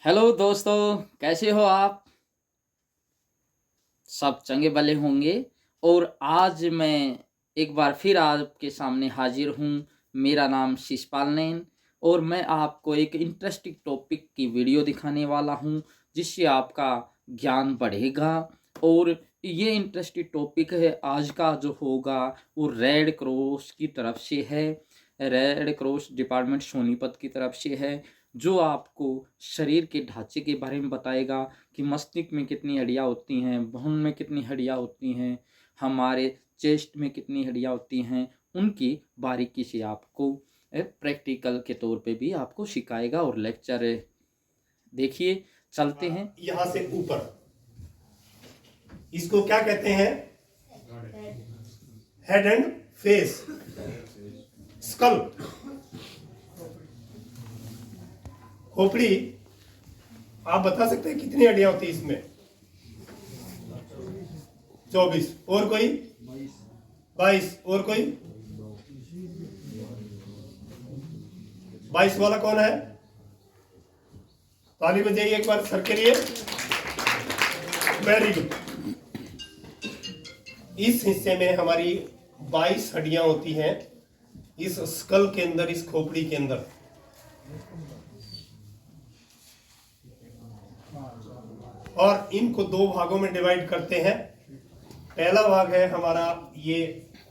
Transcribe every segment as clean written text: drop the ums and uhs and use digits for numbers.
Hello दोस्तों, कैसे हो आप? सब चंगे भले होंगे। और आज मैं एक बार फिर आपके सामने हाजिर हूँ। मेरा नाम शिशपाल नैन और मैं आपको एक इंटरेस्टिंग टॉपिक की वीडियो दिखाने वाला हूँ, जिससे आपका ज्ञान बढ़ेगा। और ये इंटरेस्टिंग टॉपिक है आज का जो होगा वो रेड क्रॉस की तरफ से है। रेड क्रॉस डिपार्टमेंट सोनीपत की तरफ से है, जो आपको शरीर के ढांचे के बारे में बताएगा कि मस्तिष्क में कितनी हड्डियाँ होती हैं, भ्रूण में कितनी हड्डियाँ होती हैं, हमारे चेस्ट में कितनी हड्डियाँ होती हैं, उनकी बारीकी से आपको प्रैक्टिकल के तौर पे भी आपको सिखाएगा। और लेक्चर देखिए, चलते हैं। यहां से ऊपर इसको क्या कहते हैं? हेड एंड फेस, स्कल, खोपड़ी। आप बता सकते हैं कितनी हड्डियां होती है इसमें? 24। और कोई? 22। और कोई? 22 वाला कौन है? ताली बजाइए एक बार सर के लिए। Very good. इस हिस्से में हमारी 22 हड्डियां होती हैं, इस स्कल के अंदर, इस खोपड़ी के अंदर। और इनको दो भागों में डिवाइड करते हैं। पहला भाग है हमारा ये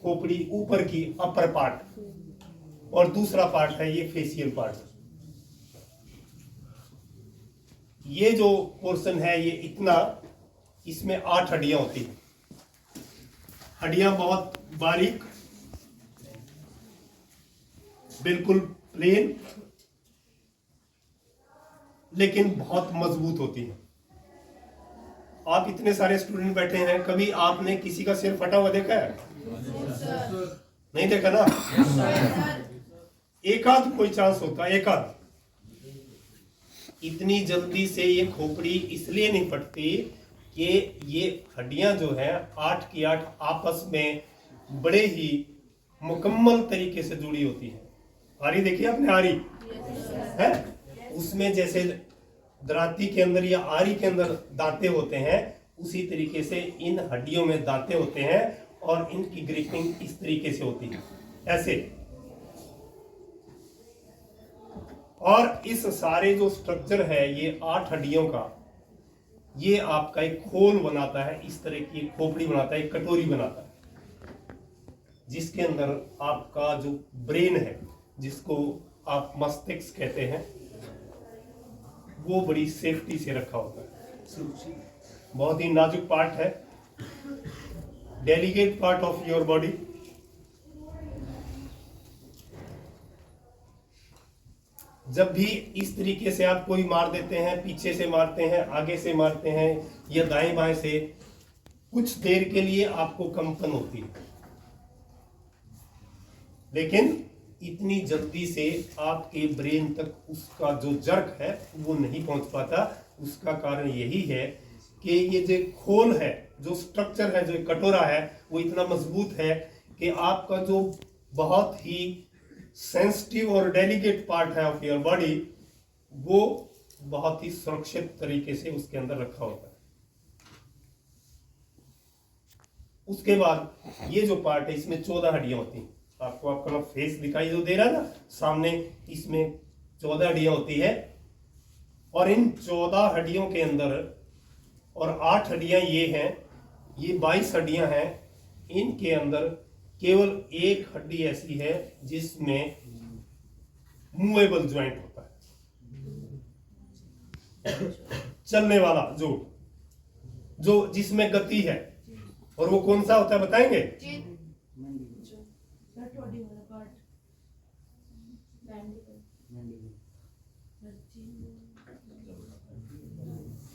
खोपड़ी ऊपर की अपर पार्ट, और दूसरा पार्ट है ये फेशियल पार्ट। ये जो पोर्शन है ये इतना, इसमें 8 हड्डियां होती हैं। हड्डियां बहुत बारीक, बिल्कुल प्लेन, लेकिन बहुत मजबूत होती हैं। आप इतने सारे स्टूडेंट बैठे हैं, कभी आपने किसी का सिर फटा हुआ देखा है? नहीं देखा ना? एक आध कोई चांस होता है, एक आध। इतनी जल्दी से ये खोपड़ी इसलिए नहीं फटती कि ये हड्डियां जो है 8 की 8 आपस में बड़े ही मुकम्मल तरीके से जुड़ी होती है। आरी देखिए आपने, आरी है उसमें जैसे दराती के अंदर या आरी के अंदर दांते होते हैं, उसी तरीके से इन हड्डियों में दांते होते हैं, और इनकी ग्रिपिंग इस तरीके से होती है, ऐसे। और इस सारे जो स्ट्रक्चर है ये 8 हड्डियों का, ये आपका एक खोल बनाता है, इस तरह की एक खोपड़ी बनाता है, एक कटोरी बनाता है, जिसके अंदर आपका जो ब्रेन है, जिसको आप मस्तिष्क कहते हैं, वो बड़ी सेफ्टी से रखा होता है। बहुत ही नाजुक पार्ट है, delicate part of your body. जब भी इस तरीके से आप कोई मार देते हैं, पीछे से मारते हैं, आगे से मारते हैं, या दाएं बाएं से, कुछ देर के लिए आपको कंपन होती है, लेकिन इतनी जल्दी से आपके ब्रेन तक उसका जो जर्क है वो नहीं पहुंच पाता। उसका कारण यही है कि ये जो खोल है, जो स्ट्रक्चर है, जो कटोरा है, वो इतना मजबूत है कि आपका जो बहुत ही सेंसिटिव और डेलिकेट पार्ट है ऑफ योर बॉडी, वो बहुत ही सुरक्षित तरीके से उसके अंदर रखा होता है। उसके बाद ये जो पार्ट है, इसमें 14 हड्डियां होती हैं। आपको आपका फेस दिखाई जो दे रहा है ना सामने, इसमें 14 हड्डियां होती है। और इन 14 हड्डियों के अंदर, और 8 हड्डियां ये हैं, ये 22 हड्डियां हैं। इनके अंदर केवल एक हड्डी ऐसी है जिसमें मूवेबल ज्वाइंट होता है, चलने वाला, जो जिसमें गति है। और वो कौन सा होता है बताएंगे?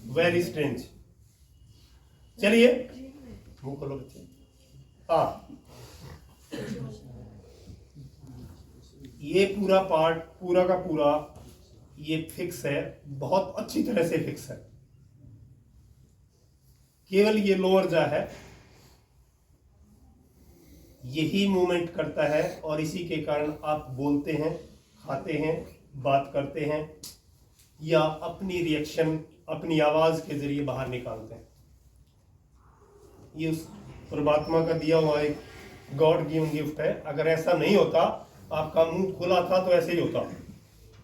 Very strange. चलिए मुंह खोलो बच्चे। हाँ, ये पूरा पार्ट, पूरा का पूरा ये फिक्स है, बहुत अच्छी तरह से फिक्स है। केवल ये लोअर जा है, यही मूवमेंट करता है, और इसी के कारण आप बोलते हैं, खाते हैं, बात करते हैं। या अपनी रिएक्शन अपनी आवाज के जरिए बाहर निकालते हैं। ये उस परमात्मा का दिया हुआ एक गॉड गिवन गिफ्ट है। अगर ऐसा नहीं होता, आपका मुंह खुला था तो ऐसे ही होता,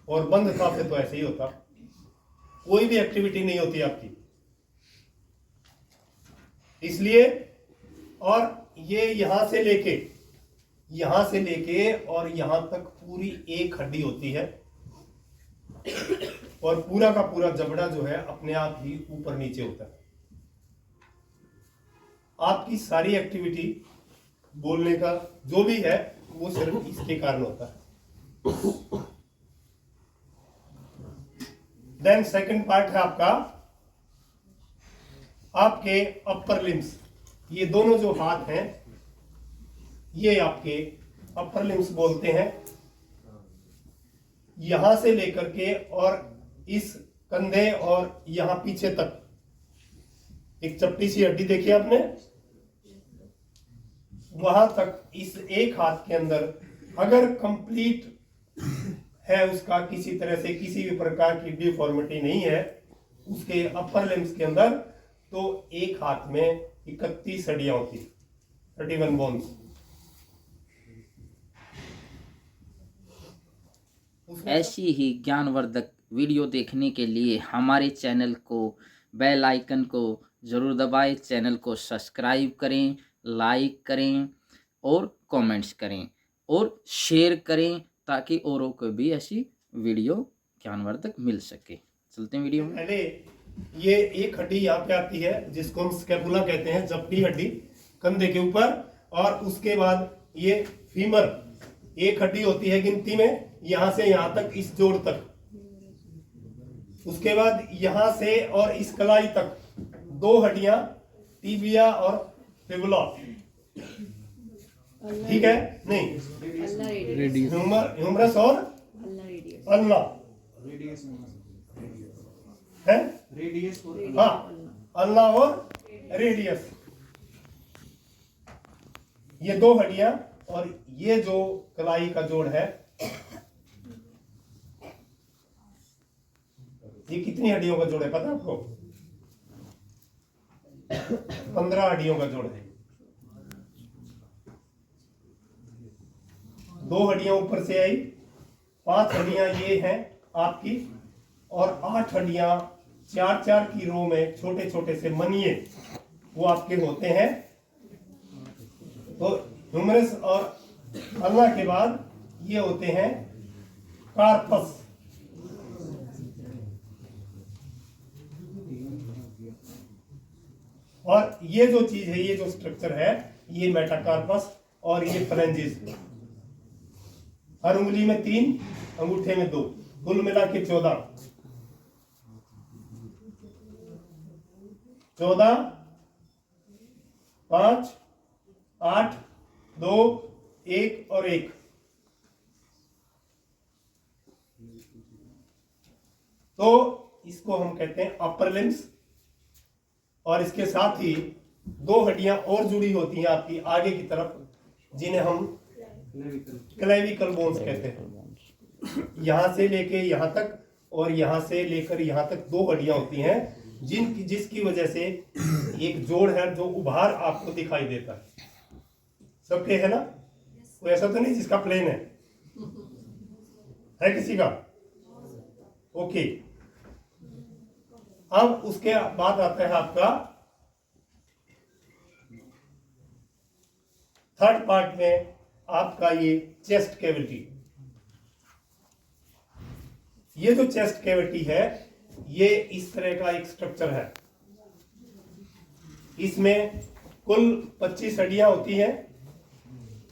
और बंद था फिर तो ऐसे ही होता, कोई भी एक्टिविटी नहीं होती आपकी। इसलिए, और ये यहां से लेके और यहां तक पूरी एक हड्डी होती है, और पूरा का पूरा जबड़ा जो है अपने आप ही ऊपर नीचे होता है। आपकी सारी एक्टिविटी, बोलने का जो भी है, वो सिर्फ इसके कारण होता है। देन सेकंड पार्ट है आपके अपर लिम्स। ये दोनों जो हाथ हैं, ये आपके अपर लिम्स बोलते हैं। यहां से लेकर के और इस कंधे और यहां पीछे तक एक चपटी सी हड्डी देखी आपने, वहां तक इस एक हाथ के अंदर अगर कंप्लीट है, उसका किसी तरह से किसी भी प्रकार की डिफॉर्मिटी नहीं है उसके अपर लिम्स के अंदर, तो एक हाथ में 31 हड्डियां होती, 31 बोन्स। ऐसी ही ज्ञानवर्धक वीडियो देखने के लिए हमारे चैनल को, बेल आइकन को ज़रूर दबाएं, चैनल को सब्सक्राइब करें, लाइक करें और कमेंट्स करें और शेयर करें, ताकि औरों को भी ऐसी वीडियो ज्ञानवर्धक मिल सके। चलते हैं वीडियो में। पहले ये एक हड्डी यहाँ पे आती है जिसको हम स्कैपुला कहते हैं, जबड़ी हड्डी कंधे के ऊपर, और उसके बाद ये फीमर एक हड्डी होती है गिनती में, यहां से यहां तक, इस जोड़ तक। उसके बाद यहां से और इस कलाई तक 2 हड्डियां, टिबिया और फिबुला। ठीक है? नहीं, ह्यूमरस और अल्ना है, हाँ, अल्ना और रेडियस, ये 2 हड्डियां। और ये जो कलाई का जोड़ है, ये कितनी हड्डियों का जोड़ है पता है आपको? 15 हड्डियों का जोड़ है। 2 हड्डियां ऊपर से आई, 5 हड्डियां ये हैं आपकी, और 8 हड्डियां 4-4 की रो में छोटे छोटे से मनिए वो आपके होते हैं। तो ह्यूमरस और अल्ना के बाद ये होते हैं कार्पस। और ये जो चीज है, ये जो स्ट्रक्चर है, ये मेटाकार्पस और ये फ्लेंजिस। हर उंगली में 3, अंगूठे में 2, कुल मिला के 14, 5, 8, 2, 1 और 1। तो इसको हम कहते हैं अपर लिम्स। और इसके साथ ही 2 हड्डियां और जुड़ी होती हैं आपकी आगे की तरफ, जिन्हें हम क्लेविकल बोन्स कहते हैं। यहां से लेके यहां तक और यहां से लेकर यहां तक 2 हड्डियां होती हैं, जिसकी वजह से एक जोड़ है जो उभार आपको दिखाई देता है। सबके है ना? कोई ऐसा तो नहीं जिसका प्लेन है किसी का? ओके। अब उसके बाद आता है आपका थर्ड पार्ट में आपका ये चेस्ट कैविटी। ये जो चेस्ट कैविटी है, ये इस तरह का एक स्ट्रक्चर है। इसमें कुल 25 हड्डियां होती हैं।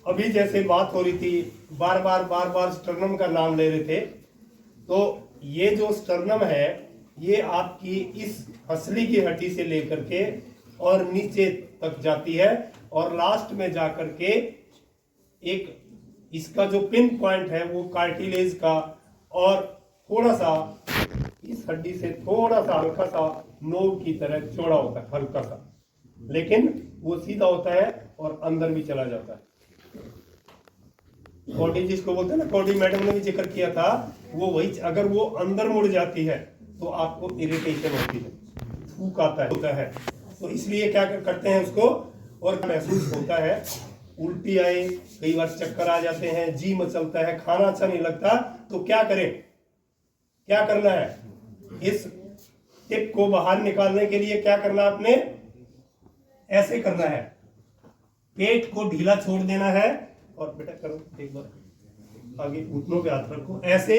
अभी जैसे बात हो रही थी, बार बार स्टर्नम का नाम ले रहे थे, तो ये जो स्टर्नम है, ये आपकी इस हंसली की हड्डी से लेकर के और नीचे तक जाती है, और लास्ट में जाकर के एक इसका जो पिन पॉइंट है वो कार्टिलेज का, और थोड़ा सा इस हड्डी से थोड़ा सा हल्का सा नोक की तरह चौड़ा होता है, हल्का सा, लेकिन वो सीधा होता है और अंदर भी चला जाता है। कोडी जिसको बोलते हैं ना, कोडी मैडम ने भी जिक्र किया था वो वही, अगर वो अंदर मुड़ जाती है तो आपको इरिटेशन होती है, थूक होता है। तो इसलिए क्या करते हैं उसको, और महसूस होता है, उल्टी आए, कई बार चक्कर आ जाते हैं, जी मचलता है, खाना अच्छा नहीं लगता, तो क्या करें, क्या करना है, इस टिप को बाहर निकालने के लिए क्या करना, आपने ऐसे करना है, पेट को ढीला छोड़ देना है, और बेटा करो एक बार आगे, घुटनों पे हाथ रखो ऐसे,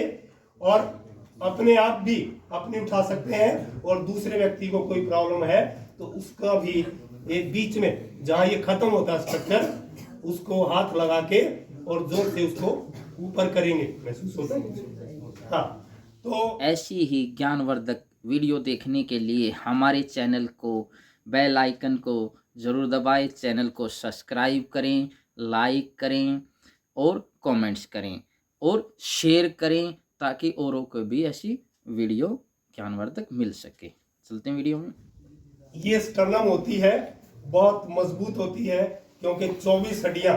और अपने आप भी अपने उठा सकते हैं, और दूसरे व्यक्ति को कोई प्रॉब्लम है तो उसका भी एक बीच में जहां ये खत्म होता है स्ट्रक्चर, उसको हाथ लगा के और जोर से उसको ऊपर करेंगे, महसूस होता है। हाँ, तो ऐसी ही ज्ञानवर्धक वीडियो देखने के लिए हमारे चैनल को, बेल आइकन को ज़रूर दबाएं, चैनल को सब्सक्राइब करें, लाइक करें और कमेंट्स करें और शेयर करें, ताकि औरों को भी ऐसी वीडियो ज्ञानवर्धक मिल सके। चलते हैं वीडियो में। ये स्टर्नम होती है, बहुत मजबूत होती है, क्योंकि 24 हड्डियां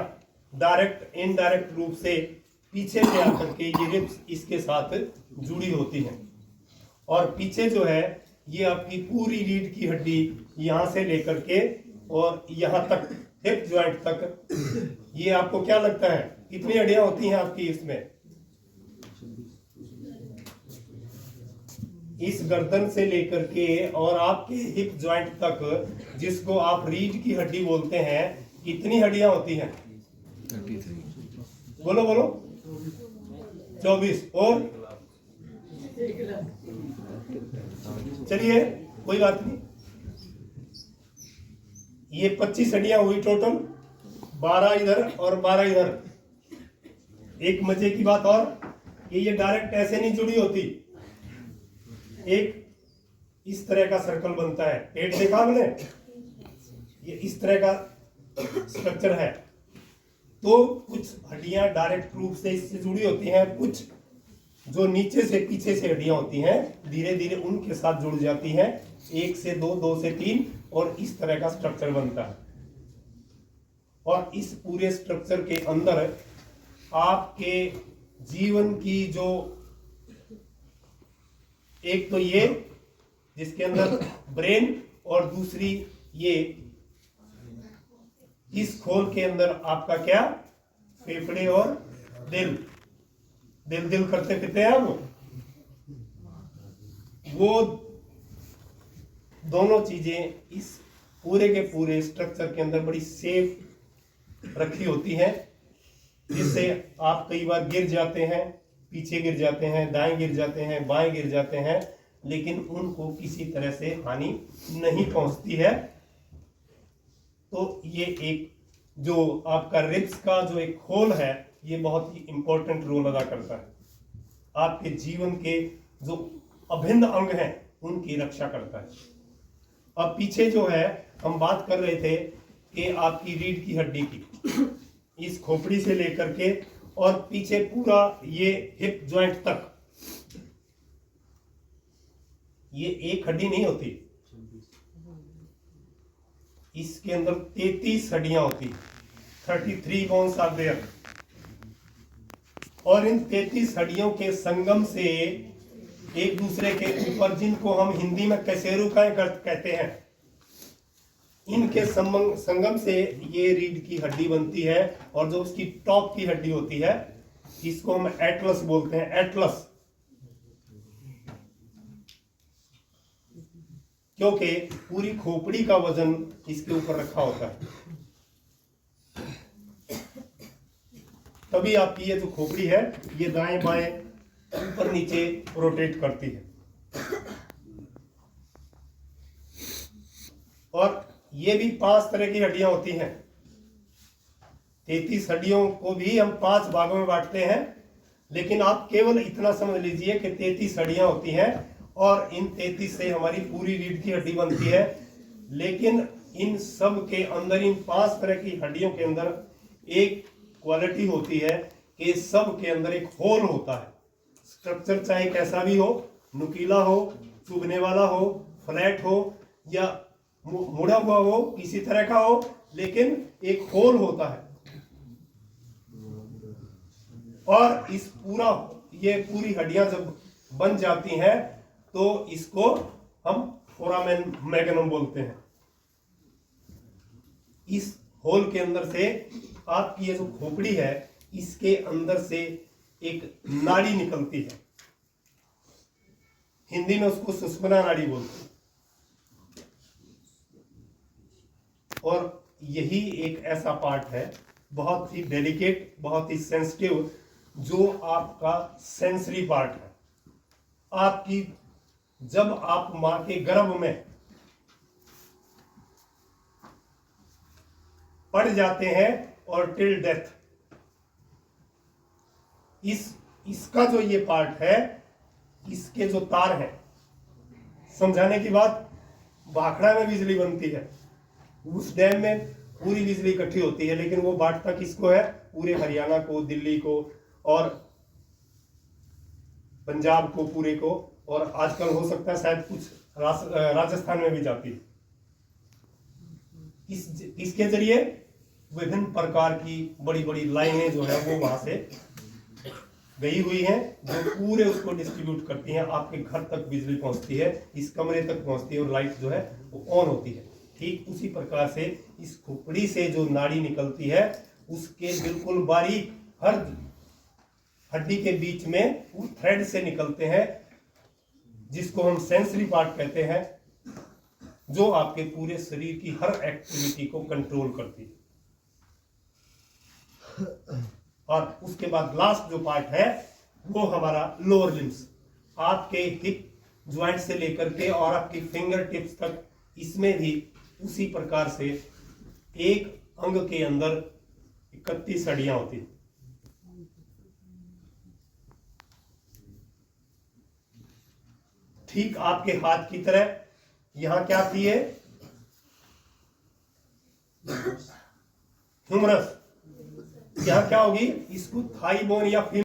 डायरेक्ट इनडायरेक्ट रूप से पीछे से आकर के ये रिब्स इसके साथ जुड़ी होती हैं। और पीछे जो है ये आपकी पूरी रीढ़ की हड्डी यहां से लेकर के और यहां तक, हिप जॉइंट तक, ये आपको क्या लगता है कितनी हड्डियां होती हैं आपकी इसमें, इस गर्दन से लेकर के और आपके हिप जॉइंट तक, जिसको आप रीढ़ की हड्डी बोलते हैं, कितनी हड्डियां होती हैं, 33। बोलो बोलो, 24। और चलिए कोई बात नहीं, ये 25 हड्डियां हुई टोटल, 12 इधर और 12 इधर। एक मजे की बात और, कि ये डायरेक्ट ऐसे नहीं जुड़ी होती, एक इस तरह का सर्कल बनता है, पेट देखा हमने, ये इस तरह का स्ट्रक्चर है। तो कुछ हड्डियां डायरेक्ट रूप से इससे जुड़ी होती हैं, कुछ जो नीचे से पीछे से हड्डियां होती हैं धीरे धीरे उनके साथ जुड़ जाती हैं, 1 से 2, 2 से 3, और इस तरह का स्ट्रक्चर बनता है। और इस पूरे स्ट्रक्चर के अंदर आपके जीवन की जो, एक तो ये जिसके अंदर ब्रेन, और दूसरी ये इस खोल के अंदर आपका क्या, फेफड़े और दिल, दिल दिल करते फिरते हैं आप, वो दोनों चीजें इस पूरे के पूरे स्ट्रक्चर के अंदर बड़ी सेफ रखी होती हैं, जिससे आप कई बार गिर जाते हैं, पीछे गिर जाते हैं, दाएं गिर जाते हैं, बाएं गिर जाते हैं, लेकिन उनको किसी तरह से हानि नहीं पहुंचती है। तो ये एक जो आपका रिब्स का जो एक खोल है, ये बहुत ही इंपॉर्टेंट रोल अदा करता है, आपके जीवन के जो अभिन्न अंग हैं उनकी रक्षा करता है। अब पीछे जो है हम बात कर रहे थे कि आपकी रीढ़ की हड्डी की, इस खोपड़ी से लेकर के और पीछे पूरा ये हिप जॉइंट तक, ये एक हड्डी नहीं होती, इसके अंदर 33 हड्डियां होती, 33 बोन्स आर देयर। और इन 33 हड्डियों के संगम से एक दूसरे के ऊपर, जिनको हम हिंदी में कशेरुकाएं कहते हैं, इनके संगम से ये रीढ़ की हड्डी बनती है। और जो उसकी टॉप की हड्डी होती है, इसको हम एटलस बोलते हैं, एटलस, क्योंकि पूरी खोपड़ी का वजन इसके ऊपर रखा होता है। तभी आपकी ये जो खोपड़ी है ये दाएं बाएं ऊपर नीचे रोटेट करती है। और ये भी 5 तरह की हड्डियां होती हैं। 33 हड्डियों को भी हम 5 भागों में बांटते हैं, लेकिन आप केवल इतना समझ लीजिए कि 33 हड्डियां होती हैं और इन 33 से हमारी पूरी रीढ़ की हड्डी बनती है। लेकिन इन सब के अंदर, इन 5 तरह की हड्डियों के अंदर एक क्वालिटी होती है कि सब के अंदर एक होल होता है। स्ट्रक्चर चाहे कैसा भी हो, नुकीला हो, चुभने वाला हो, फ्लैट हो या मुड़ा हुआ हो, किसी तरह का हो, लेकिन एक होल होता है। और ये पूरी हड्डियां जब बन जाती हैं तो इसको हम फोरामेन मैग्नम बोलते हैं। इस होल के अंदर से आपकी ये जो खोपड़ी है, इसके अंदर से एक नाड़ी निकलती है, हिंदी में उसको सुषुम्ना नाड़ी बोलते हैं। और यही एक ऐसा पार्ट है बहुत ही डेलिकेट, बहुत ही सेंसिटिव, जो आपका सेंसरी पार्ट है। आपकी जब आप मां के गर्भ में पड़ जाते हैं और टिल डेथ, इसका जो ये पार्ट है, इसके जो तार हैं, समझाने की बात, भाखड़ा में बिजली बनती है, उस डैम में पूरी बिजली इकट्ठी होती है, लेकिन वो बांटता किसको है? पूरे हरियाणा को, दिल्ली को और पंजाब को, पूरे को, और आजकल हो सकता है शायद कुछ राजस्थान में भी जाती है। इसके जरिए विभिन्न प्रकार की बड़ी बड़ी लाइनें जो है वो वहां से गई हुई हैं, जो पूरे उसको डिस्ट्रीब्यूट करती हैं, आपके घर तक बिजली पहुंचती है, इस कमरे तक पहुंचती है और लाइट जो है वो ऑन होती है। ठीक उसी प्रकार से इस खोपड़ी से जो नाड़ी निकलती है, उसके बिल्कुल बारीक हर हड्डी के बीच में वो थ्रेड से निकलते हैं, जिसको हम सेंसरी पार्ट कहते हैं, जो आपके पूरे शरीर की हर एक्टिविटी को कंट्रोल करती है। और उसके बाद लास्ट जो पार्ट है वो हमारा लोअर लिम्स, आपके हिप ज्वाइंट से लेकर के और आपकी फिंगर टिप्स तक, इसमें भी उसी प्रकार से एक अंग के अंदर 31 हड्डियां होती हैं। ठीक आपके हाथ की तरह यहां क्या थी है? ह्यूमरस। यहां क्या होगी? इसको थाई बोन या